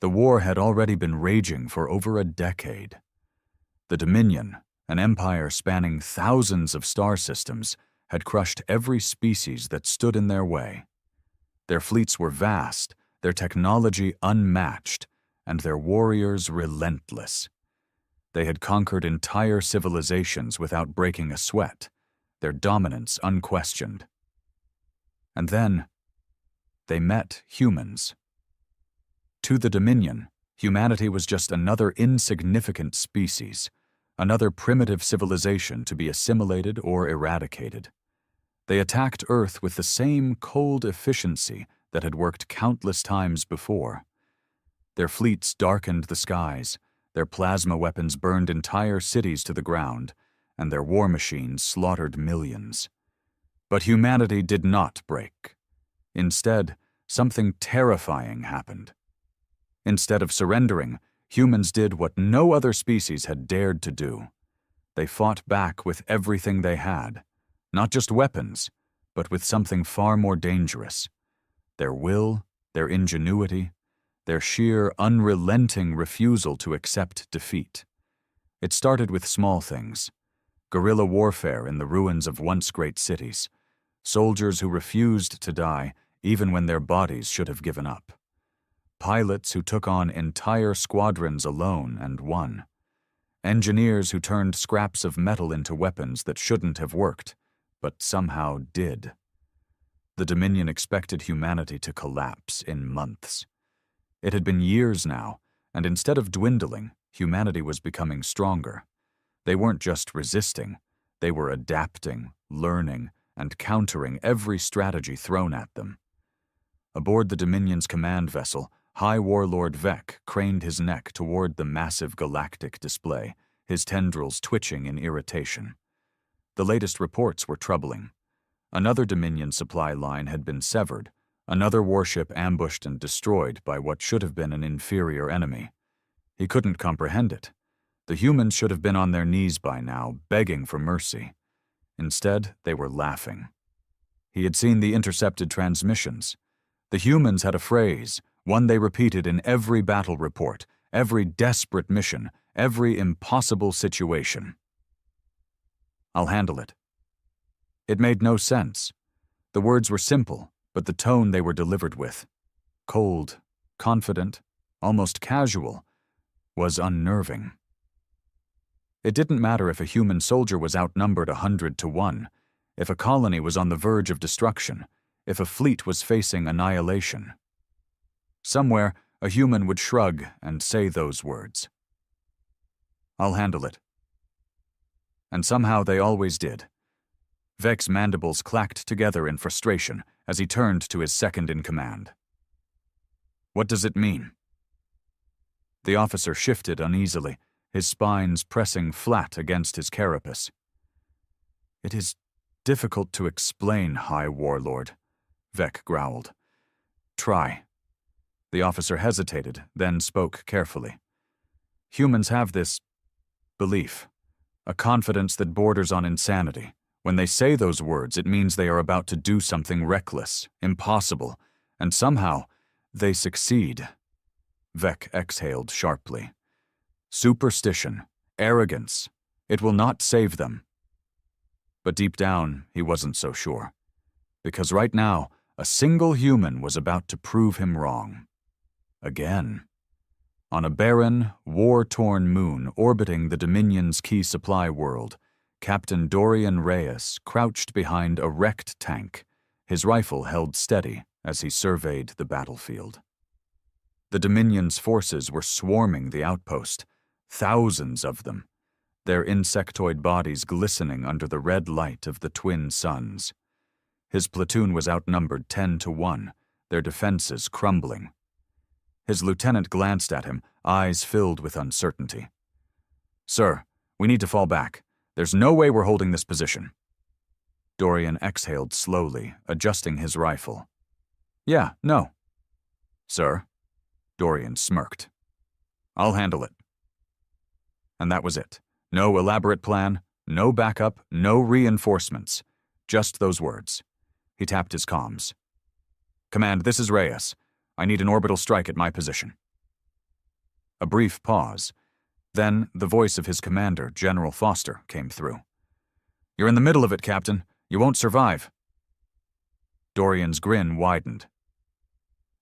The war had already been raging for over a decade. The Dominion, an empire spanning thousands of star systems, had crushed every species that stood in their way. Their fleets were vast, their technology unmatched, and their warriors relentless. They had conquered entire civilizations without breaking a sweat, their dominance unquestioned. And then, they met humans. To the Dominion, humanity was just another insignificant species, another primitive civilization to be assimilated or eradicated. They attacked Earth with the same cold efficiency that had worked countless times before. Their fleets darkened the skies, their plasma weapons burned entire cities to the ground, and their war machines slaughtered millions. But humanity did not break. Instead, something terrifying happened. Instead of surrendering, humans did what no other species had dared to do. They fought back with everything they had, not just weapons, but with something far more dangerous. Their will, their ingenuity, their sheer, unrelenting refusal to accept defeat. It started with small things. Guerrilla warfare in the ruins of once great cities. Soldiers who refused to die even when their bodies should have given up. Pilots who took on entire squadrons alone and won. Engineers who turned scraps of metal into weapons that shouldn't have worked, but somehow did. The Dominion expected humanity to collapse in months. It had been years now, and instead of dwindling, humanity was becoming stronger. They weren't just resisting, they were adapting, learning, and countering every strategy thrown at them. Aboard the Dominion's command vessel, High Warlord Vec craned his neck toward the massive galactic display, his tendrils twitching in irritation. The latest reports were troubling. Another Dominion supply line had been severed, another warship ambushed and destroyed by what should have been an inferior enemy. He couldn't comprehend it. The humans should have been on their knees by now, begging for mercy. Instead, they were laughing. He had seen the intercepted transmissions. The humans had a phrase, one they repeated in every battle report, every desperate mission, every impossible situation. "I'll handle it." It made no sense. The words were simple, but the tone they were delivered with, cold, confident, almost casual, was unnerving. It didn't matter if a human soldier was outnumbered 100-1, if a colony was on the verge of destruction, if a fleet was facing annihilation. Somewhere, a human would shrug and say those words. "I'll handle it." And somehow they always did. Vec's mandibles clacked together in frustration as he turned to his second-in-command. "What does it mean?" The officer shifted uneasily, his spines pressing flat against his carapace. "It is difficult to explain, High Warlord," Vec growled. "Try." The officer hesitated, then spoke carefully. "Humans have this belief, a confidence that borders on insanity. When they say those words, it means they are about to do something reckless, impossible, and somehow they succeed." Vec exhaled sharply. "Superstition, arrogance, it will not save them." But deep down, he wasn't so sure. Because right now, a single human was about to prove him wrong. Again. On a barren, war-torn moon orbiting the Dominion's key supply world, Captain Dorian Reyes crouched behind a wrecked tank, his rifle held steady as he surveyed the battlefield. The Dominion's forces were swarming the outpost, thousands of them, their insectoid bodies glistening under the red light of the twin suns. His platoon was outnumbered 10-1, their defenses crumbling. His lieutenant glanced at him, eyes filled with uncertainty. "Sir, we need to fall back. There's no way we're holding this position." Dorian exhaled slowly, adjusting his rifle. "Yeah, no." "Sir?" Dorian smirked. "I'll handle it." And that was it. No elaborate plan, no backup, no reinforcements. Just those words. He tapped his comms. "Command, this is Reyes. I need an orbital strike at my position." A brief pause. Then the voice of his commander, General Foster, came through. "You're in the middle of it, Captain. You won't survive." Dorian's grin widened.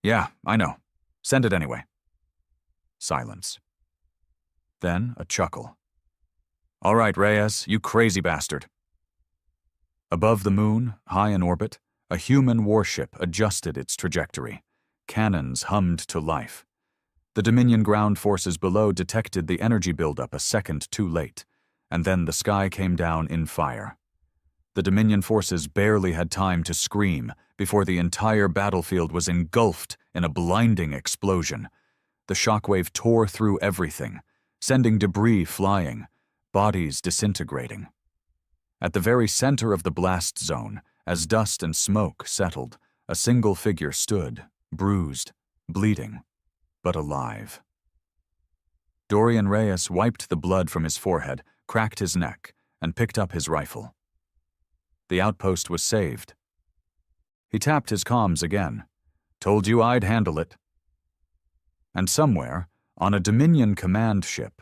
"Yeah, I know. Send it anyway." Silence. Then a chuckle. "All right, Reyes, you crazy bastard." Above the moon, high in orbit, a human warship adjusted its trajectory. Cannons hummed to life. The Dominion ground forces below detected the energy buildup a second too late, and then the sky came down in fire. The Dominion forces barely had time to scream before the entire battlefield was engulfed in a blinding explosion. The shockwave tore through everything, sending debris flying, bodies disintegrating. At the very center of the blast zone, as dust and smoke settled, a single figure stood, bruised, bleeding, but alive. Dorian Reyes wiped the blood from his forehead, cracked his neck, and picked up his rifle. The outpost was saved. He tapped his comms again. "Told you I'd handle it." And somewhere, on a Dominion command ship,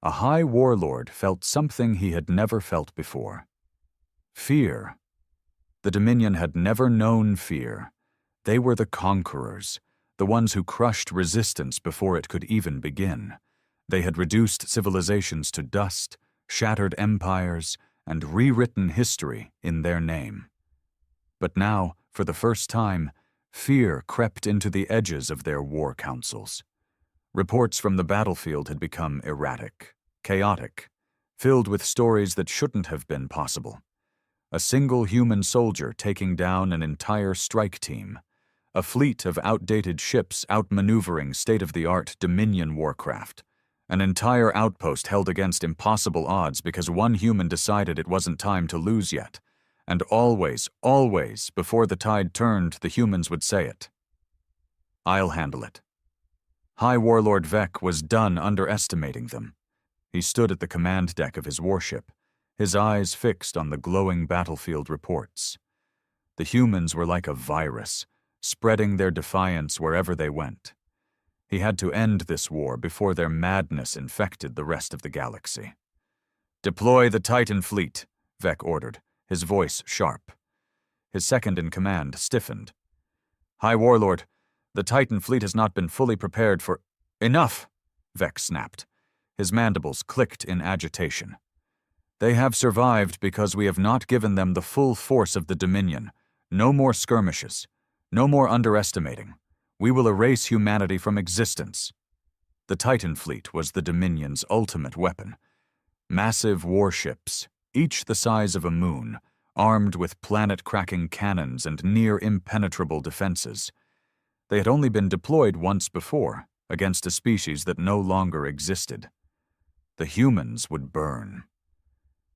a high warlord felt something he had never felt before. Fear. The Dominion had never known fear. They were the conquerors, the ones who crushed resistance before it could even begin. They had reduced civilizations to dust, shattered empires, and rewritten history in their name. But now, for the first time, fear crept into the edges of their war councils. Reports from the battlefield had become erratic, chaotic, filled with stories that shouldn't have been possible. A single human soldier taking down an entire strike team. A fleet of outdated ships outmaneuvering state-of-the-art Dominion warcraft. An entire outpost held against impossible odds because one human decided it wasn't time to lose yet. And always, always, before the tide turned, the humans would say it. "I'll handle it." High Warlord Vec was done underestimating them. He stood at the command deck of his warship, his eyes fixed on the glowing battlefield reports. The humans were like a virus, spreading their defiance wherever they went. He had to end this war before their madness infected the rest of the galaxy. "Deploy the Titan fleet," Vec ordered, his voice sharp. His second-in-command stiffened. "High Warlord, the Titan fleet has not been fully prepared for—" "Enough!" Vec snapped. His mandibles clicked in agitation. "They have survived because we have not given them the full force of the Dominion. No more skirmishes. No more underestimating. We will erase humanity from existence." The Titan fleet was the Dominion's ultimate weapon. Massive warships, each the size of a moon, armed with planet-cracking cannons and near-impenetrable defenses. They had only been deployed once before, against a species that no longer existed. The humans would burn.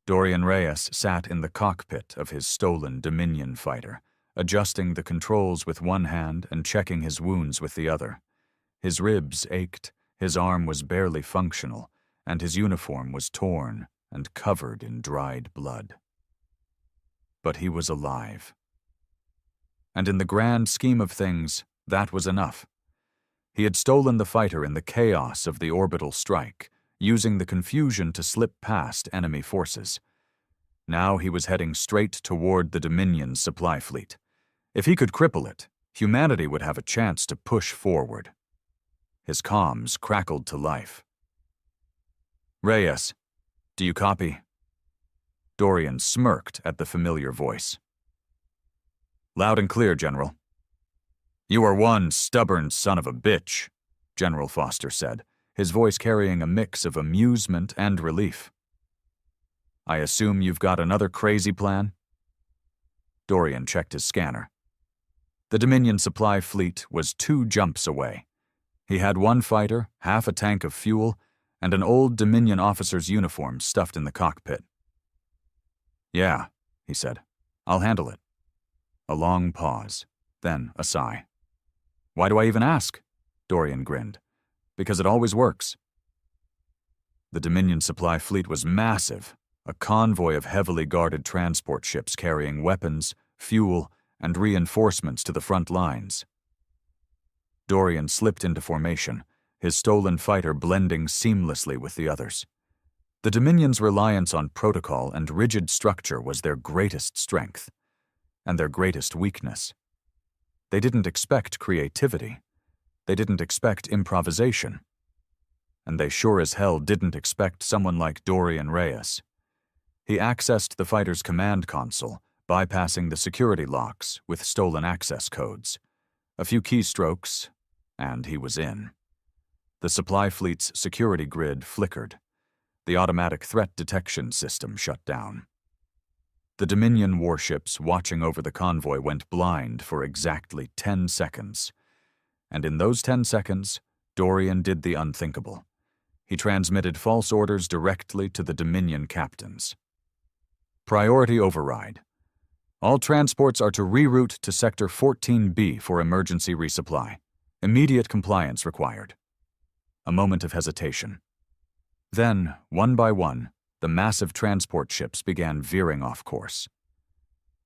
Dorian Reyes sat in the cockpit of his stolen Dominion fighter, adjusting the controls with one hand and checking his wounds with the other. His ribs ached, his arm was barely functional, and his uniform was torn and covered in dried blood. But he was alive. And in the grand scheme of things, that was enough. He had stolen the fighter in the chaos of the orbital strike, using the confusion to slip past enemy forces. Now he was heading straight toward the Dominion's supply fleet. If he could cripple it, humanity would have a chance to push forward. His comms crackled to life. "Reyes, do you copy?" Dorian smirked at the familiar voice. "Loud and clear, General." "You are one stubborn son of a bitch," General Foster said, his voice carrying a mix of amusement and relief. "I assume you've got another crazy plan?" Dorian checked his scanner. The Dominion supply fleet was 2 jumps away. He had 1 fighter, half a tank of fuel, and an old Dominion officer's uniform stuffed in the cockpit. "Yeah," he said. "I'll handle it." A long pause, then a sigh. "Why do I even ask?" Dorian grinned. "Because it always works." The Dominion supply fleet was massive, a convoy of heavily guarded transport ships carrying weapons, fuel, and reinforcements to the front lines. Dorian slipped into formation, his stolen fighter blending seamlessly with the others. The Dominion's reliance on protocol and rigid structure was their greatest strength, and their greatest weakness. They didn't expect creativity. They didn't expect improvisation. And they sure as hell didn't expect someone like Dorian Reyes. He accessed the fighter's command console, bypassing the security locks with stolen access codes. A few keystrokes, and he was in. The supply fleet's security grid flickered. The automatic threat detection system shut down. The Dominion warships watching over the convoy went blind for exactly 10 seconds. And in those 10 seconds, Dorian did the unthinkable. He transmitted false orders directly to the Dominion captains. Priority override. All transports are to reroute to Sector 14B for emergency resupply. Immediate compliance required. A moment of hesitation. Then, one by one, the massive transport ships began veering off course.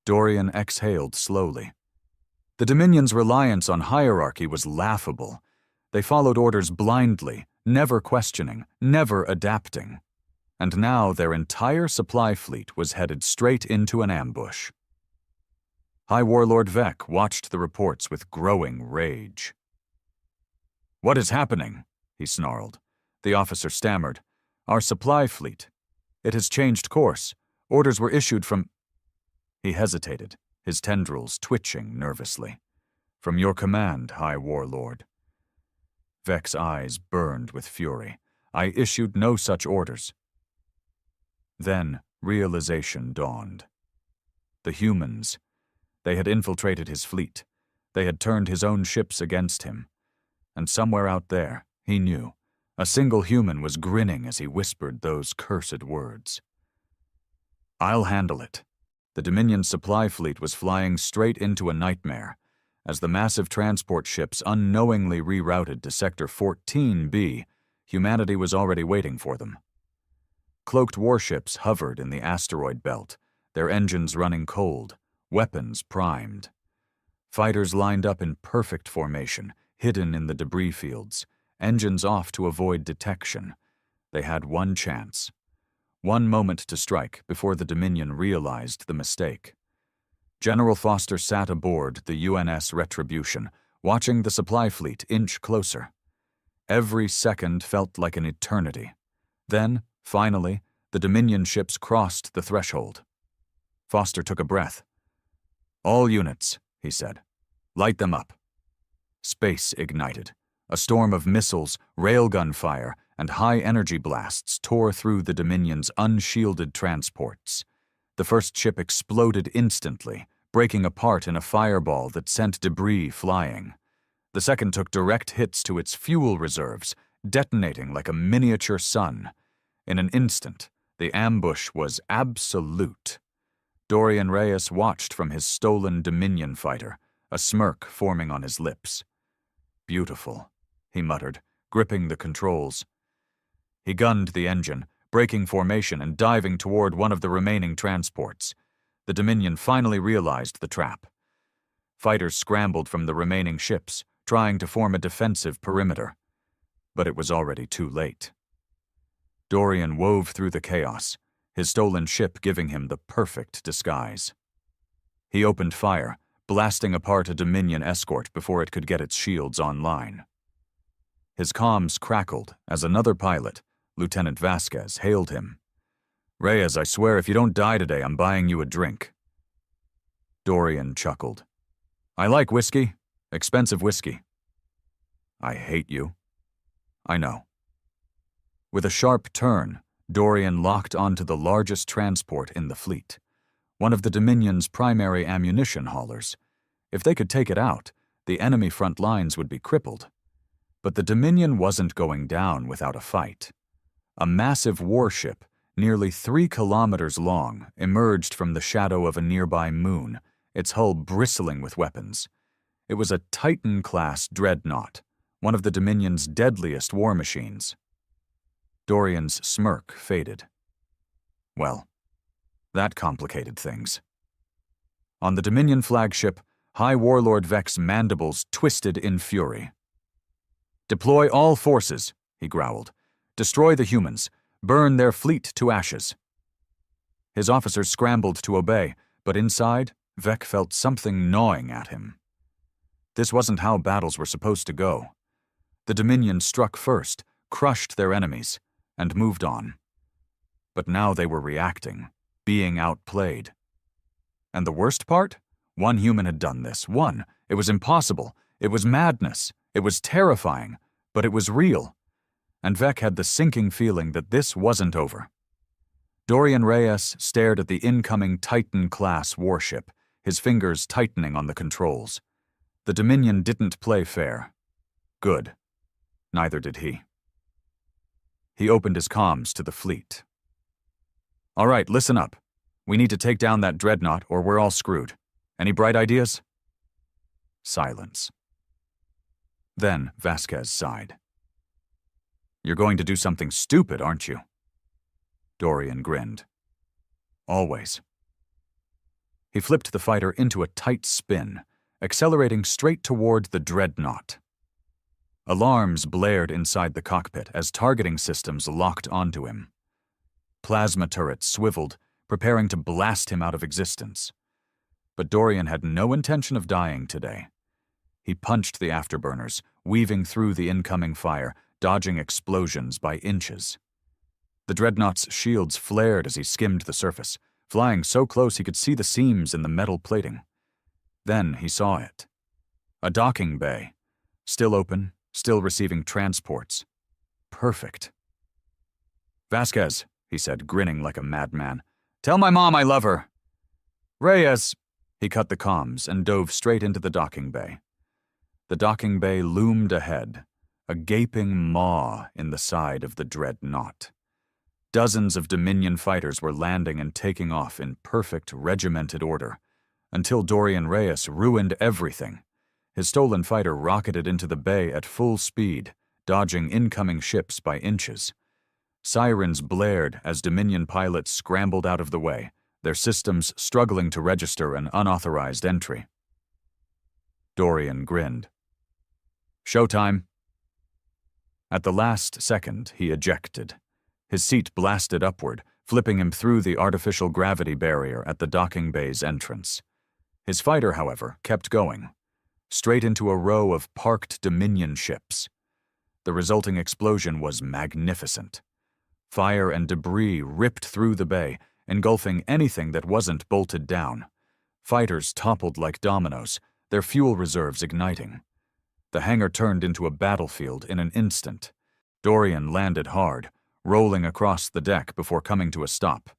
Dorian exhaled slowly. The Dominion's reliance on hierarchy was laughable. They followed orders blindly, never questioning, never adapting. And now their entire supply fleet was headed straight into an ambush. High Warlord Vec watched the reports with growing rage. "What is happening?" he snarled. The officer stammered. "Our supply fleet. It has changed course. Orders were issued from—" He hesitated, his tendrils twitching nervously. "From your command, High Warlord." Vec's eyes burned with fury. "I issued no such orders." Then realization dawned. The humans. They had infiltrated his fleet. They had turned his own ships against him. And somewhere out there, he knew, a single human was grinning as he whispered those cursed words. "I'll handle it." The Dominion supply fleet was flying straight into a nightmare, as the massive transport ships unknowingly rerouted to Sector 14B. Humanity was already waiting for them. Cloaked warships hovered in the asteroid belt, their engines running cold, weapons primed. Fighters lined up in perfect formation, hidden in the debris fields, engines off to avoid detection. They had one chance. One moment to strike before the Dominion realized the mistake. General Foster sat aboard the UNS Retribution, watching the supply fleet inch closer. Every second felt like an eternity. Then, finally, the Dominion ships crossed the threshold. Foster took a breath. "All units," he said. "Light them up." Space ignited. A storm of missiles, railgun fire, and high-energy blasts tore through the Dominion's unshielded transports. The first ship exploded instantly, breaking apart in a fireball that sent debris flying. The second took direct hits to its fuel reserves, detonating like a miniature sun. In an instant, the ambush was absolute. Dorian Reyes watched from his stolen Dominion fighter, a smirk forming on his lips. "Beautiful," he muttered, gripping the controls. He gunned the engine, breaking formation and diving toward one of the remaining transports. The Dominion finally realized the trap. Fighters scrambled from the remaining ships, trying to form a defensive perimeter. But it was already too late. Dorian wove through the chaos, his stolen ship giving him the perfect disguise. He opened fire, blasting apart a Dominion escort before it could get its shields online. His comms crackled as another pilot, Lieutenant Vasquez, hailed him. "Reyes, I swear if you don't die today, I'm buying you a drink." Dorian chuckled. "I like whiskey. Expensive whiskey." "I hate you." "I know." With a sharp turn, Dorian locked onto the largest transport in the fleet, one of the Dominion's primary ammunition haulers. If they could take it out, the enemy front lines would be crippled. But the Dominion wasn't going down without a fight. A massive warship, nearly 3 kilometers long, emerged from the shadow of a nearby moon, its hull bristling with weapons. It was a Titan-class dreadnought, one of the Dominion's deadliest war machines. Dorian's smirk faded. Well, that complicated things. On the Dominion flagship, High Warlord Vec's mandibles twisted in fury. "Deploy all forces," he growled. "Destroy the humans. Burn their fleet to ashes." His officers scrambled to obey, but inside, Vec felt something gnawing at him. This wasn't how battles were supposed to go. The Dominion struck first, crushed their enemies, and moved on. But now they were reacting, being outplayed. And the worst part? One human had done this. One. It was impossible. It was madness. It was terrifying. But it was real. And Vec had the sinking feeling that this wasn't over. Dorian Reyes stared at the incoming Titan-class warship, his fingers tightening on the controls. The Dominion didn't play fair. Good. Neither did he. He opened his comms to the fleet. "All right, listen up. We need to take down that dreadnought or we're all screwed. Any bright ideas?" Silence. Then Vasquez sighed. "You're going to do something stupid, aren't you?" Dorian grinned. "Always." He flipped the fighter into a tight spin, accelerating straight toward the dreadnought. Alarms blared inside the cockpit as targeting systems locked onto him. Plasma turrets swiveled, preparing to blast him out of existence. But Dorian had no intention of dying today. He punched the afterburners, weaving through the incoming fire, dodging explosions by inches. The dreadnought's shields flared as he skimmed the surface, flying so close he could see the seams in the metal plating. Then he saw it. A docking bay. Still open, still receiving transports. Perfect. "Vasquez," he said, grinning like a madman. "Tell my mom I love her." "Reyes." He cut the comms and dove straight into the docking bay. The docking bay loomed ahead, a gaping maw in the side of the dreadnought. Dozens of Dominion fighters were landing and taking off in perfect regimented order, until Dorian Reyes ruined everything. His stolen fighter rocketed into the bay at full speed, dodging incoming ships by inches. Sirens blared as Dominion pilots scrambled out of the way, their systems struggling to register an unauthorized entry. Dorian grinned. "Showtime." At the last second, he ejected. His seat blasted upward, flipping him through the artificial gravity barrier at the docking bay's entrance. His fighter, however, kept going, straight into a row of parked Dominion ships. The resulting explosion was magnificent. Fire and debris ripped through the bay, engulfing anything that wasn't bolted down. Fighters toppled like dominoes, their fuel reserves igniting. The hangar turned into a battlefield in an instant. Dorian landed hard, rolling across the deck before coming to a stop.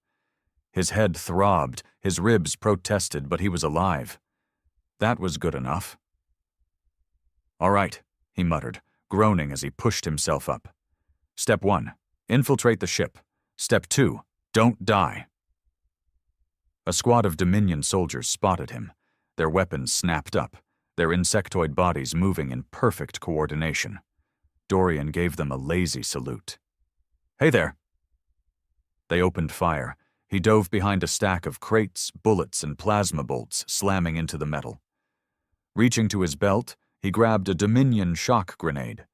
His head throbbed, his ribs protested, but he was alive. That was good enough. "All right," he muttered, groaning as he pushed himself up. "Step 1, infiltrate the ship. Step 2, don't die." A squad of Dominion soldiers spotted him, their weapons snapped up, their insectoid bodies moving in perfect coordination. Dorian gave them a lazy salute. "Hey there." They opened fire. He dove behind a stack of crates, bullets, and plasma bolts slamming into the metal. Reaching to his belt, he grabbed a Dominion shock grenade,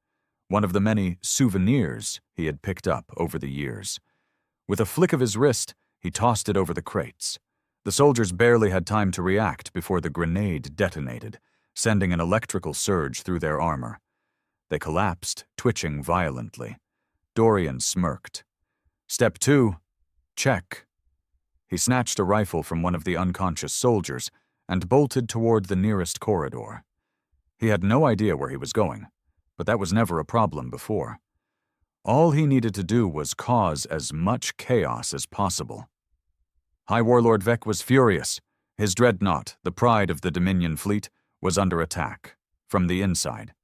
one of the many souvenirs he had picked up over the years. With a flick of his wrist, he tossed it over the crates. The soldiers barely had time to react before the grenade detonated, sending an electrical surge through their armor. They collapsed, twitching violently. Dorian smirked. "Step 2, check." He snatched a rifle from one of the unconscious soldiers and bolted toward the nearest corridor. He had no idea where he was going, but that was never a problem before. All he needed to do was cause as much chaos as possible. High Warlord Vec was furious. His dreadnought, the pride of the Dominion fleet, was under attack, from the inside.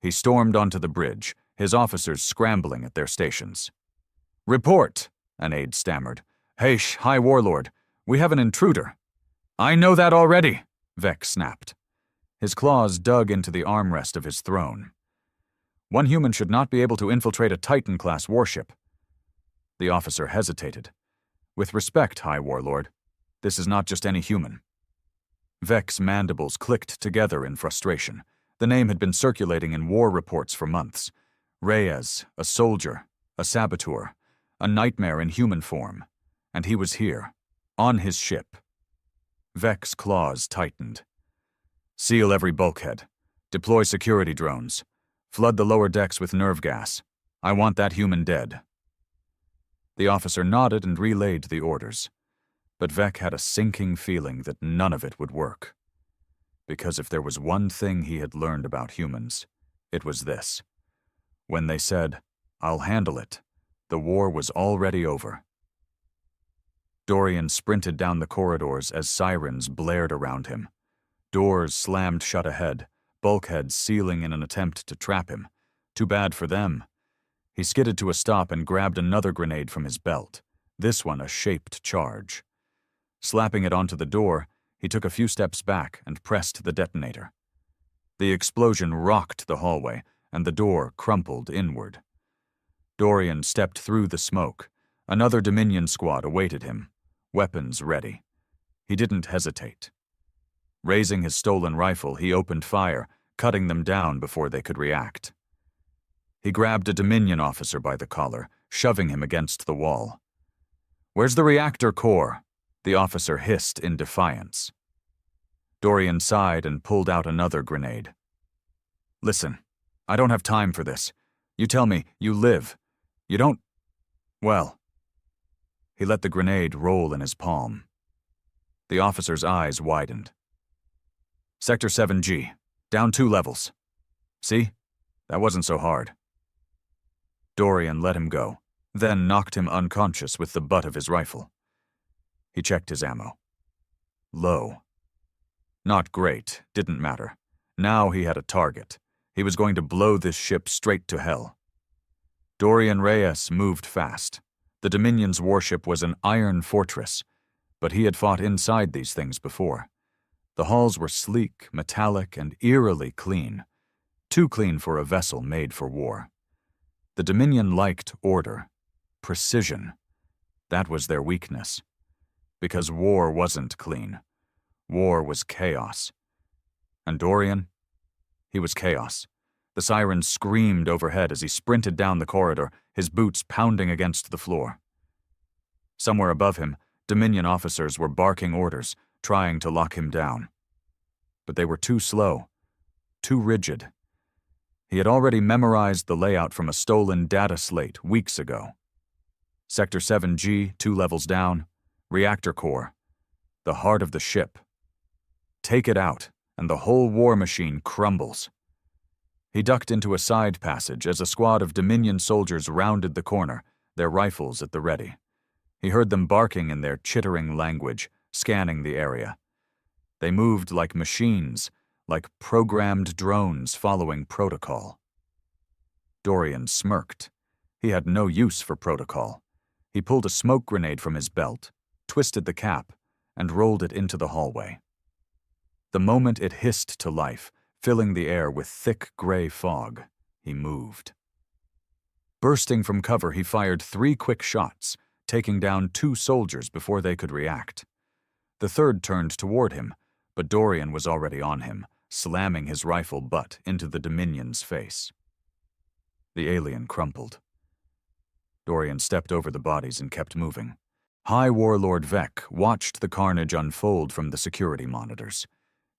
He stormed onto the bridge, his officers scrambling at their stations. "Report," an aide stammered. "Heish, High Warlord, we have an intruder." "I know that already," Vec snapped. His claws dug into the armrest of his throne. "One human should not be able to infiltrate a Titan-class warship." The officer hesitated. "With respect, High Warlord, this is not just any human." Vec's mandibles clicked together in frustration. The name had been circulating in war reports for months. Reyes, a soldier, a saboteur, a nightmare in human form, and he was here, on his ship. Vec's claws tightened. Seal every bulkhead. Deploy security drones. Flood the lower decks with nerve gas. I want that human dead. The officer nodded and relayed the orders, but Vec had a sinking feeling that none of it would work. Because if there was one thing he had learned about humans, it was this. When they said, "I'll handle it," the war was already over. Dorian sprinted down the corridors as sirens blared around him. Doors slammed shut ahead, bulkheads sealing in an attempt to trap him. Too bad for them. He skidded to a stop and grabbed another grenade from his belt, this one a shaped charge. Slapping it onto the door, he took a few steps back and pressed the detonator. The explosion rocked the hallway, and the door crumpled inward. Dorian stepped through the smoke. Another Dominion squad awaited him, weapons ready. He didn't hesitate. Raising his stolen rifle, he opened fire, cutting them down before they could react. He grabbed a Dominion officer by the collar, shoving him against the wall. "Where's the reactor core?" the officer hissed in defiance. Dorian sighed and pulled out another grenade. "Listen, I don't have time for this. You tell me, you live. You don't... well..." He let the grenade roll in his palm. The officer's eyes widened. "Sector 7G, down 2 levels. See? That wasn't so hard." Dorian let him go, then knocked him unconscious with the butt of his rifle. He checked his ammo. Low. Not great, didn't matter. Now he had a target. He was going to blow this ship straight to hell. Dorian Reyes moved fast. The Dominion's warship was an iron fortress, but he had fought inside these things before. The halls were sleek, metallic, and eerily clean. Too clean for a vessel made for war. The Dominion liked order, precision. That was their weakness. Because war wasn't clean. War was chaos. And Dorian? He was chaos. The sirens screamed overhead as he sprinted down the corridor, his boots pounding against the floor. Somewhere above him, Dominion officers were barking orders, trying to lock him down. But they were too slow, too rigid. He had already memorized the layout from a stolen data slate weeks ago. Sector 7G, 2 levels down, reactor core, the heart of the ship. Take it out, and the whole war machine crumbles. He ducked into a side passage as a squad of Dominion soldiers rounded the corner, their rifles at the ready. He heard them barking in their chittering language, scanning the area. They moved like machines, like programmed drones following protocol. Dorian smirked. He had no use for protocol. He pulled a smoke grenade from his belt, twisted the cap, and rolled it into the hallway. The moment it hissed to life, filling the air with thick gray fog, he moved. Bursting from cover, he fired 3 quick shots, taking down 2 soldiers before they could react. The third turned toward him, but Dorian was already on him, slamming his rifle butt into the Dominion's face. The alien crumpled. Dorian stepped over the bodies and kept moving. High Warlord Vec watched the carnage unfold from the security monitors.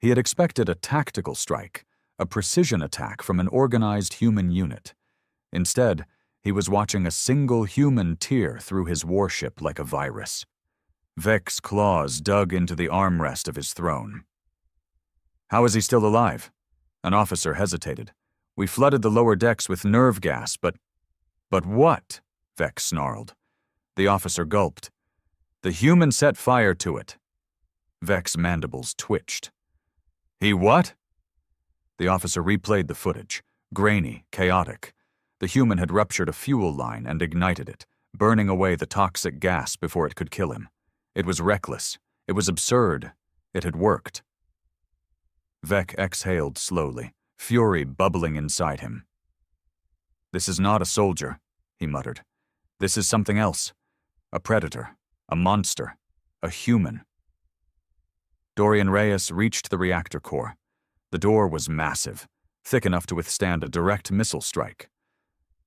He had expected a tactical strike, a precision attack from an organized human unit. Instead, he was watching a single human tear through his warship like a virus. Vec's claws dug into the armrest of his throne. "How is he still alive?" An officer hesitated. "We flooded the lower decks with nerve gas, but..." "But what?" Vec snarled. The officer gulped. "The human set fire to it." Vec's mandibles twitched. "He what?" The officer replayed the footage, grainy, chaotic. The human had ruptured a fuel line and ignited it, burning away the toxic gas before it could kill him. It was reckless. It was absurd. It had worked. Vec exhaled slowly, fury bubbling inside him. "This is not a soldier," he muttered. "This is something else. A predator, a monster, a human." Dorian Reyes reached the reactor core. The door was massive, thick enough to withstand a direct missile strike.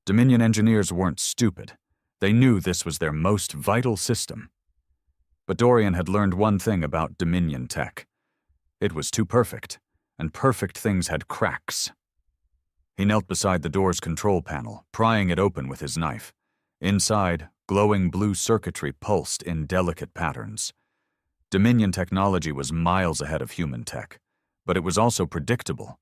Dominion engineers weren't stupid. They knew this was their most vital system. But Dorian had learned one thing about Dominion tech. It was too perfect, and perfect things had cracks. He knelt beside the door's control panel, prying it open with his knife. Inside, glowing blue circuitry pulsed in delicate patterns. Dominion technology was miles ahead of human tech, but it was also predictable.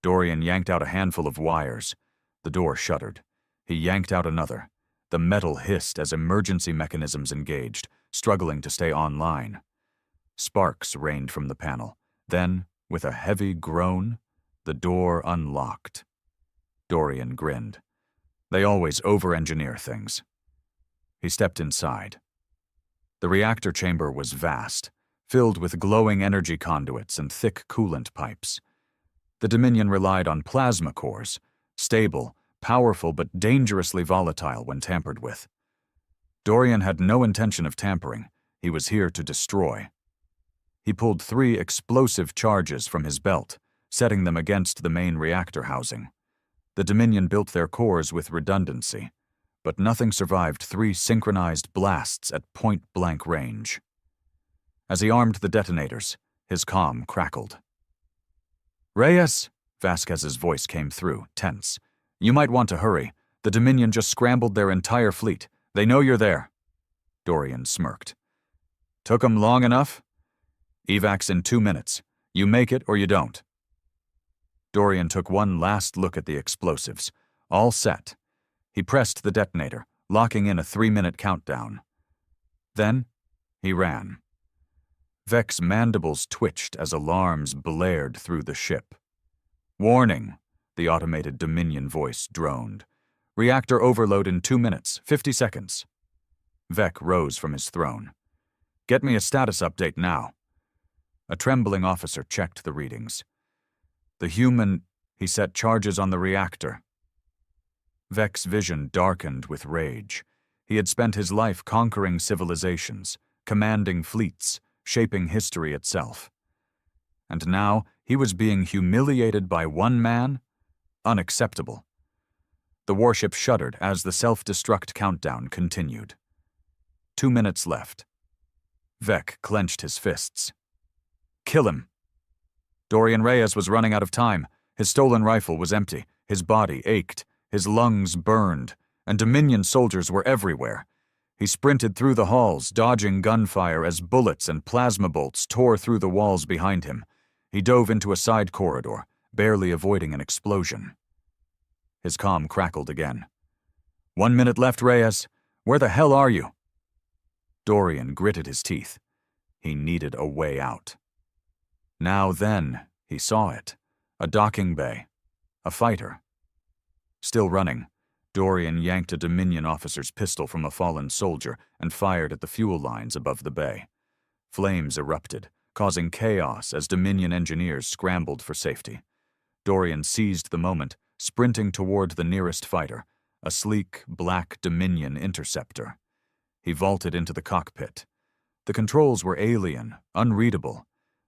Dorian yanked out a handful of wires. The door shuddered. He yanked out another. The metal hissed as emergency mechanisms engaged, struggling to stay online. Sparks rained from the panel. Then, with a heavy groan, the door unlocked. Dorian grinned. They always over-engineer things. He stepped inside. The reactor chamber was vast, filled with glowing energy conduits and thick coolant pipes. The Dominion relied on plasma cores, stable, powerful but dangerously volatile when tampered with. Dorian had no intention of tampering. He was here to destroy. He pulled 3 explosive charges from his belt, setting them against the main reactor housing. The Dominion built their cores with redundancy, but nothing survived 3 synchronized blasts at point-blank range. As he armed the detonators, his comm crackled. "Reyes," Vasquez's voice came through, tense. "You might want to hurry. The Dominion just scrambled their entire fleet. They know you're there." Dorian smirked. "Took 'em long enough?" "Evac's in 2 minutes. You make it or you don't." Dorian took one last look at the explosives. All set. He pressed the detonator, locking in a 3-minute countdown. Then, he ran. Vec's mandibles twitched as alarms blared through the ship. "Warning," the automated Dominion voice droned. "Reactor overload in 2 minutes, 50 seconds. Vec rose from his throne. "Get me a status update now." A trembling officer checked the readings. "The human," he set charges on the reactor. Vec's vision darkened with rage. He had spent his life conquering civilizations, commanding fleets, shaping history itself. And now he was being humiliated by one man? Unacceptable. The warship shuddered as the self-destruct countdown continued. 2 minutes left. Vec clenched his fists. "Kill him." Dorian Reyes was running out of time. His stolen rifle was empty. His body ached. His lungs burned. And Dominion soldiers were everywhere. He sprinted through the halls, dodging gunfire as bullets and plasma bolts tore through the walls behind him. He dove into a side corridor, barely avoiding an explosion. His comm crackled again. 1 minute left, Reyes. Where the hell are you?" Dorian gritted his teeth. He needed a way out. Now then, he saw it. A docking bay. A fighter. Still running, Dorian yanked a Dominion officer's pistol from a fallen soldier and fired at the fuel lines above the bay. Flames erupted, causing chaos as Dominion engineers scrambled for safety. Dorian seized the moment, sprinting toward the nearest fighter, a sleek, black Dominion interceptor. He vaulted into the cockpit. The controls were alien, unreadable,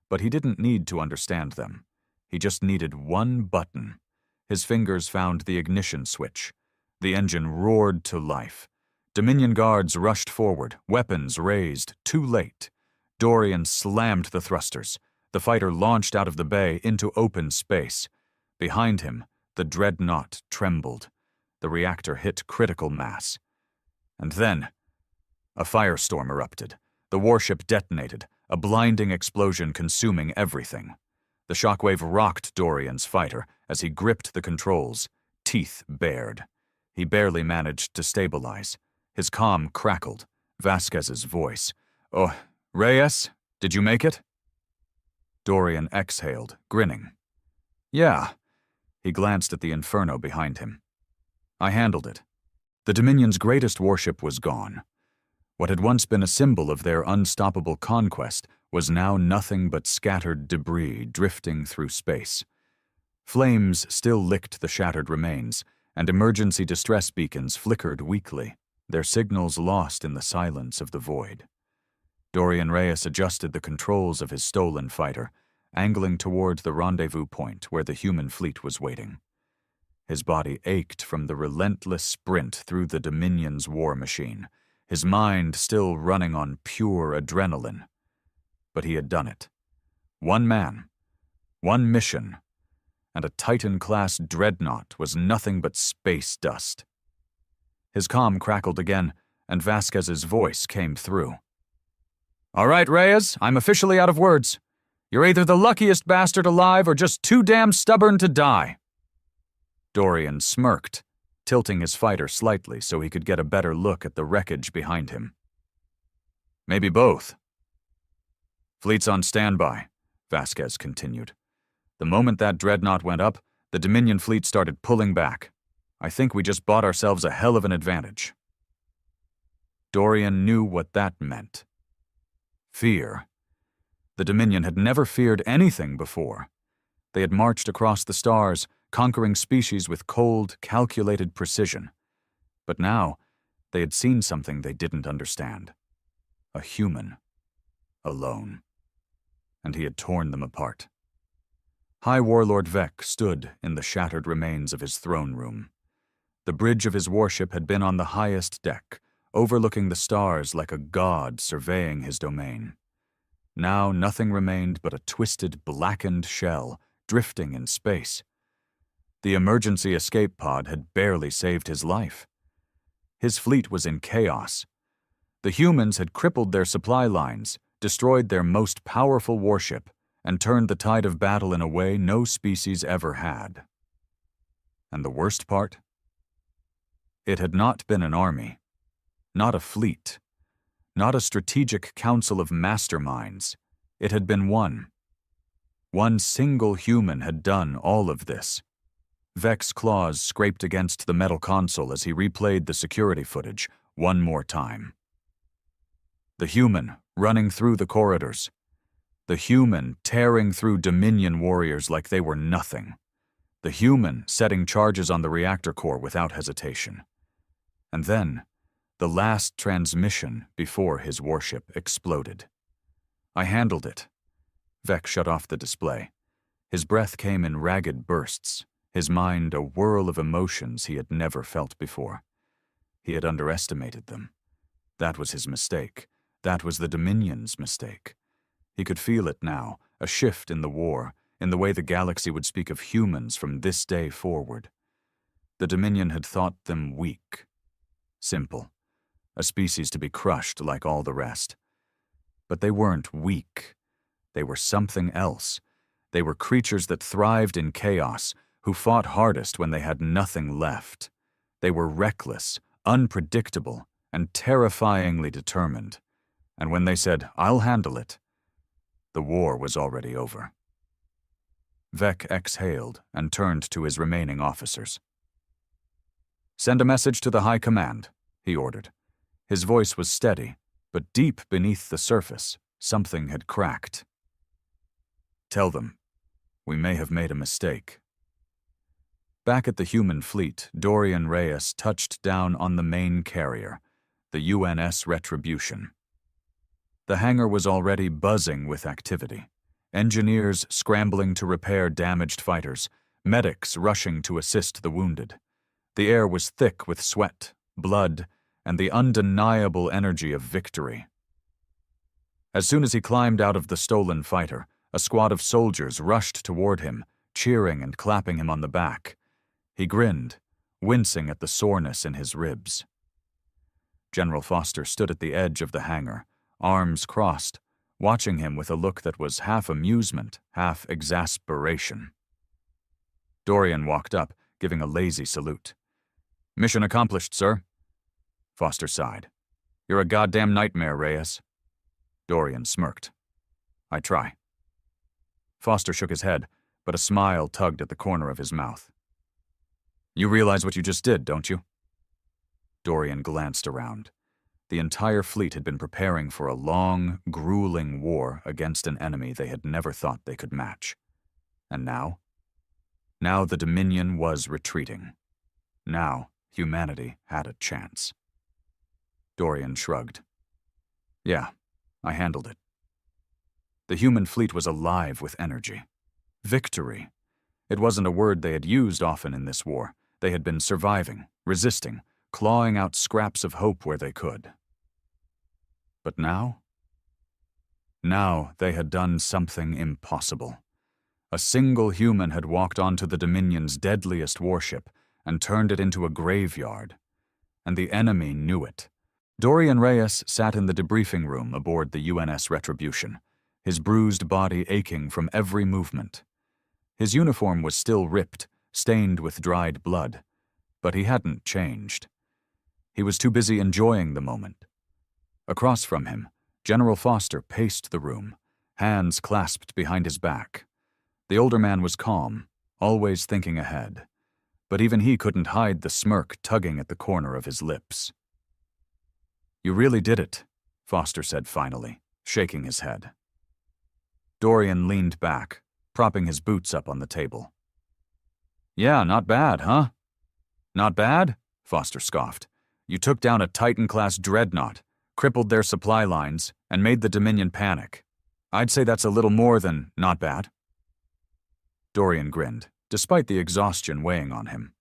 but he didn't need to understand them. He just needed one button. His fingers found the ignition switch. The engine roared to life. Dominion guards rushed forward, weapons raised, too late. Dorian slammed the thrusters. The fighter launched out of the bay into open space. Behind him, the dreadnought trembled. The reactor hit critical mass. And then, a firestorm erupted. The warship detonated, a blinding explosion consuming everything. The shockwave rocked Dorian's fighter as he gripped the controls, teeth bared. He barely managed to stabilize. His comm crackled. Vasquez's voice. "Oh, Reyes, did you make it?" Dorian exhaled, grinning. "Yeah." He glanced at the inferno behind him. "I handled it." The Dominion's greatest warship was gone. What had once been a symbol of their unstoppable conquest was now nothing but scattered debris drifting through space. Flames still licked the shattered remains, and emergency distress beacons flickered weakly, their signals lost in the silence of the void. Dorian Reyes adjusted the controls of his stolen fighter, angling toward the rendezvous point where the human fleet was waiting. His body ached from the relentless sprint through the Dominion's war machine, his mind still running on pure adrenaline. But he had done it. One man, one mission, and a Titan-class dreadnought was nothing but space dust. His comm crackled again, and Vasquez's voice came through. "All right, Reyes, I'm officially out of words. You're either the luckiest bastard alive or just too damn stubborn to die." Dorian smirked, tilting his fighter slightly so he could get a better look at the wreckage behind him. "Maybe both." "Fleet's on standby," Vasquez continued. "The moment that dreadnought went up, the Dominion fleet started pulling back. I think we just bought ourselves a hell of an advantage." Dorian knew what that meant. Fear. The Dominion had never feared anything before. They had marched across the stars, conquering species with cold, calculated precision. But now, they had seen something they didn't understand. A human. Alone. And he had torn them apart. High Warlord Vec stood in the shattered remains of his throne room. The bridge of his warship had been on the highest deck, overlooking the stars like a god surveying his domain. Now nothing remained but a twisted, blackened shell, drifting in space. The emergency escape pod had barely saved his life. His fleet was in chaos. The humans had crippled their supply lines, destroyed their most powerful warship, and turned the tide of battle in a way no species ever had. And the worst part? It had not been an army, not a fleet, not a strategic council of masterminds. It had been one. One single human had done all of this. Vec's claws scraped against the metal console as he replayed the security footage one more time. The human running through the corridors. The human tearing through Dominion warriors like they were nothing. The human setting charges on the reactor core without hesitation. And then, the last transmission before his warship exploded. I handled it. Vec shut off the display. His breath came in ragged bursts, his mind a whirl of emotions he had never felt before. He had underestimated them. That was his mistake. That was the Dominion's mistake. He could feel it now, a shift in the war, in the way the galaxy would speak of humans from this day forward. The Dominion had thought them weak. Simple. A species to be crushed like all the rest. But they weren't weak. They were something else. They were creatures that thrived in chaos, who fought hardest when they had nothing left. They were reckless, unpredictable, and terrifyingly determined. And when they said, "I'll handle it," the war was already over. Vec exhaled and turned to his remaining officers. "Send a message to the High Command," he ordered. His voice was steady, but deep beneath the surface, something had cracked. "Tell them, we may have made a mistake." Back at the human fleet, Dorian Reyes touched down on the main carrier, the UNS Retribution. The hangar was already buzzing with activity. Engineers scrambling to repair damaged fighters, medics rushing to assist the wounded. The air was thick with sweat, blood, and the undeniable energy of victory. As soon as he climbed out of the stolen fighter, a squad of soldiers rushed toward him, cheering and clapping him on the back. He grinned, wincing at the soreness in his ribs. General Foster stood at the edge of the hangar, arms crossed, watching him with a look that was half amusement, half exasperation. Dorian walked up, giving a lazy salute. "Mission accomplished, sir." Foster sighed. "You're a goddamn nightmare, Reyes." Dorian smirked. "I try." Foster shook his head, but a smile tugged at the corner of his mouth. "You realize what you just did, don't you?" Dorian glanced around. The entire fleet had been preparing for a long, grueling war against an enemy they had never thought they could match. And now? Now the Dominion was retreating. Now humanity had a chance. Dorian shrugged. "Yeah, I handled it." The human fleet was alive with energy. Victory. It wasn't a word they had used often in this war, They had been surviving, resisting, clawing out scraps of hope where they could. But now? Now they had done something impossible. A single human had walked onto the Dominion's deadliest warship and turned it into a graveyard. And the enemy knew it. Dorian Reyes sat in the debriefing room aboard the UNS Retribution, his bruised body aching from every movement. His uniform was still ripped, stained with dried blood, but he hadn't changed. He was too busy enjoying the moment. Across from him, General Foster paced the room, hands clasped behind his back. The older man was calm, always thinking ahead, but even he couldn't hide the smirk tugging at the corner of his lips. "You really did it," Foster said finally, shaking his head. Dorian leaned back, propping his boots up on the table. "Yeah, not bad, huh?" "Not bad?" Foster scoffed. "You took down a Titan-class dreadnought, crippled their supply lines, and made the Dominion panic. I'd say that's a little more than not bad." Dorian grinned, despite the exhaustion weighing on him.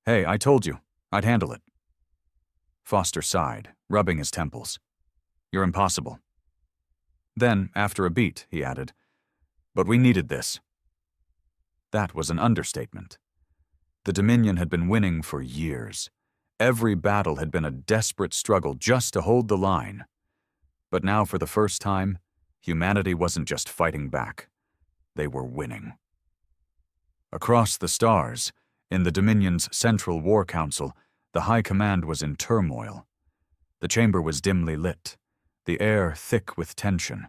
"Hey, I told you, I'd handle it." Foster sighed, rubbing his temples. "You're impossible." Then, after a beat, he added, "But we needed this." That was an understatement. The Dominion had been winning for years. Every battle had been a desperate struggle just to hold the line. But now, for the first time, humanity wasn't just fighting back. They were winning. Across the stars, in the Dominion's Central War Council, the High Command was in turmoil. The chamber was dimly lit, the air thick with tension.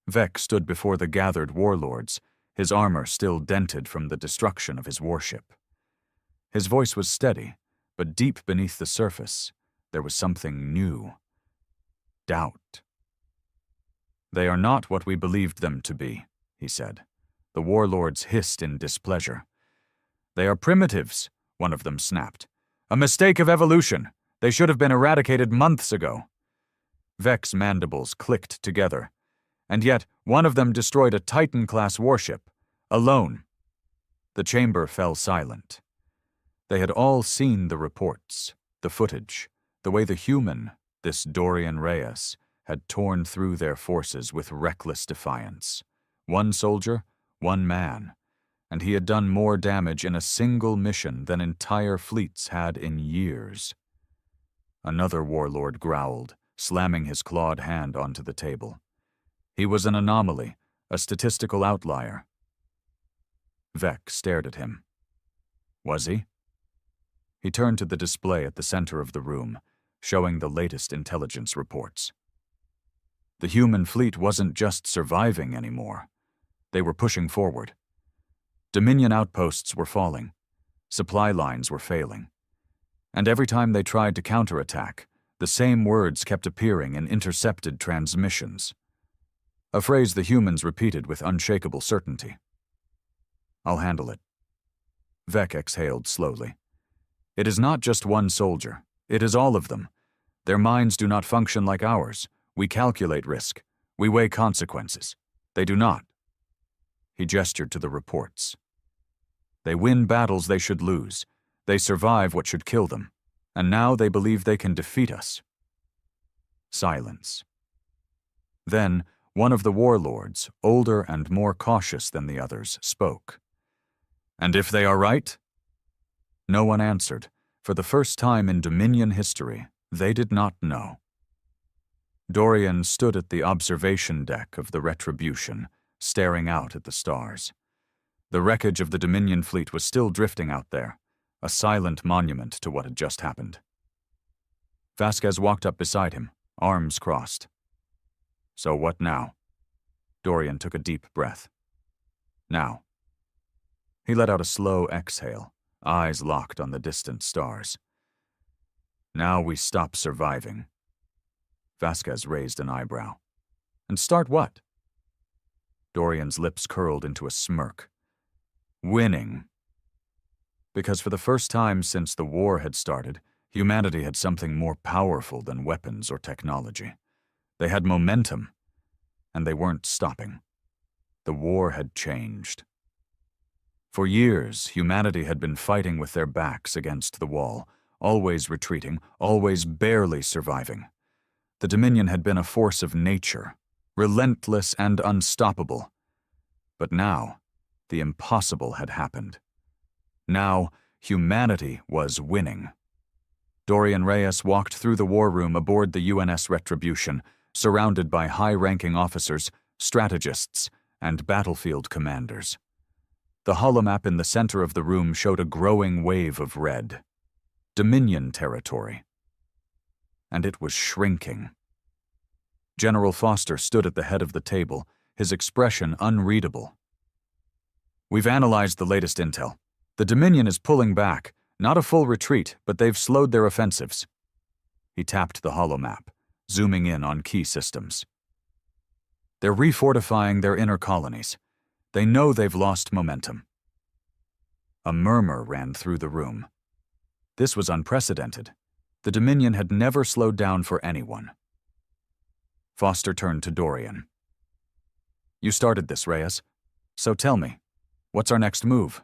Vec stood before the gathered warlords, his armor still dented from the destruction of his warship. His voice was steady, but deep beneath the surface, there was something new. Doubt. "They are not what we believed them to be," he said. The warlords hissed in displeasure. "They are primitives," one of them snapped. "A mistake of evolution. They should have been eradicated months ago." Vec's mandibles clicked together, and yet one of them destroyed a Titan-class warship, alone. The chamber fell silent. They had all seen the reports, the footage, the way the human, this Dorian Reyes, had torn through their forces with reckless defiance. One soldier, one man, and he had done more damage in a single mission than entire fleets had in years. Another warlord growled, slamming his clawed hand onto the table. He was an anomaly, a statistical outlier. Vec stared at him. Was he? He turned to the display at the center of the room, showing the latest intelligence reports. The human fleet wasn't just surviving anymore. They were pushing forward. Dominion outposts were falling. Supply lines were failing. And every time they tried to counterattack, the same words kept appearing in intercepted transmissions. A phrase the humans repeated with unshakable certainty. "I'll handle it." Vec exhaled slowly. "It is not just one soldier. It is all of them. Their minds do not function like ours. We calculate risk. We weigh consequences. They do not." He gestured to the reports. "They win battles they should lose. They survive what should kill them. And now they believe they can defeat us." Silence. Then, one of the warlords, older and more cautious than the others, spoke. "And if they are right?" No one answered. For the first time in Dominion history, they did not know. Dorian stood at the observation deck of the Retribution, staring out at the stars. The wreckage of the Dominion fleet was still drifting out there, a silent monument to what had just happened. Vasquez walked up beside him, arms crossed. "So what now?" Dorian took a deep breath. "Now." He let out a slow exhale, eyes locked on the distant stars. "Now we stop surviving." Vasquez raised an eyebrow. "And start what?" Dorian's lips curled into a smirk. "Winning." Because for the first time since the war had started, humanity had something more powerful than weapons or technology. They had momentum, and they weren't stopping. The war had changed. For years, humanity had been fighting with their backs against the wall, always retreating, always barely surviving. The Dominion had been a force of nature, relentless and unstoppable. But now, the impossible had happened. Now, humanity was winning. Dorian Reyes walked through the war room aboard the UNS Retribution, surrounded by high-ranking officers, strategists, and battlefield commanders. The holomap in the center of the room showed a growing wave of red. Dominion territory. And it was shrinking. General Foster stood at the head of the table, his expression unreadable. "We've analyzed the latest intel. The Dominion is pulling back, not a full retreat, but they've slowed their offensives." He tapped the holomap, zooming in on key systems. "They're refortifying their inner colonies. They know they've lost momentum." A murmur ran through the room. This was unprecedented. The Dominion had never slowed down for anyone. Foster turned to Dorian. "You started this, Reyes. So tell me, what's our next move?"